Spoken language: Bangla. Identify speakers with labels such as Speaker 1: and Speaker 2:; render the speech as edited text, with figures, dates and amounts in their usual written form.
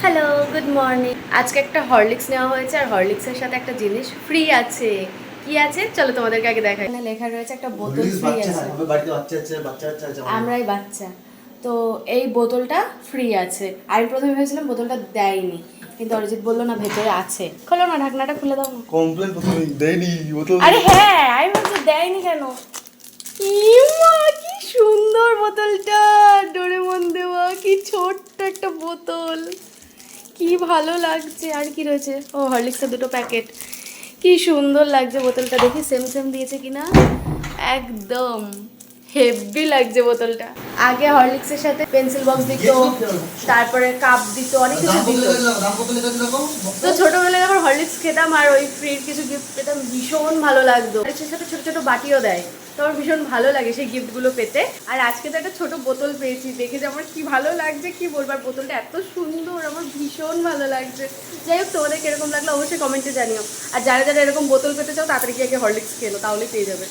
Speaker 1: Hello, good morning. আজকে একটা হরলিক্স নেওয়া হয়েছে আর হরলিক্সের সাথে একটা জিনিস ফ্রি আছে। কি আছে চলো তোমাদেরকে আগে দেখাই। এখানে লেখা রয়েছে একটা বোতল ফ্রি আছে। আমরাই বাচ্চা, তো এই বোতলটা ফ্রি আছে। আমি প্রথমে ভেবেছিলাম বোতলটা দেয়নি, কিন্তু অরিজিৎ বললো না ভেতরে আছে। খোলো না, ঢাকনাটা খুলে দাও না।
Speaker 2: কমপ্লেন প্রথমে দেয়নি বোতল।
Speaker 1: আরে হ্যাঁ, আমি বলছি দেয়নি কেন। ইমা কি সুন্দর বোতলটা, ডোরেমন দেওয়া, কি ছোট্ট একটা বোতল, কি ভালো লাগছে। আর কি রয়েছে, ও হরলিক্সের দুটো প্যাকেট। কি সুন্দর লাগছে বোতলটা, দেখি সেম সেম দিয়েছে কিনা। একদম হেভি লাগছে বোতলটা। আগে হরলিক্সের সাথে পেন্সিল বক্স দিত, তারপরে কাপ দিত, অনেক কিছু দিত। তো ছোটবেলায় যখন হরলিক্স খেতাম আর ওই ফ্রির কিছু গিফট পেতাম, ভীষণ ভালো লাগতো। হরলিক্সের সাথে ছোট ছোট বাটিও দেয়, তো আমার ভীষণ ভালো লাগে সেই গিফটগুলো পেতে। আর আজকে তো একটা ছোট বোতল পেয়েছি, দেখে যে আমার কি ভালো লাগছে কি বলবার। বোতলটা এত সুন্দর, আমার ভীষণ ভালো লাগছে। যাই হোক, তোমাদের কিরকম লাগলো অবশ্যই কমেন্টে জানিও। আর যারা যারা এরকম বোতল পেতে চাও তাড়াতাড়ি গিয়ে আগে হরলিক্স খেলো, তাহলে পেয়ে যাবে।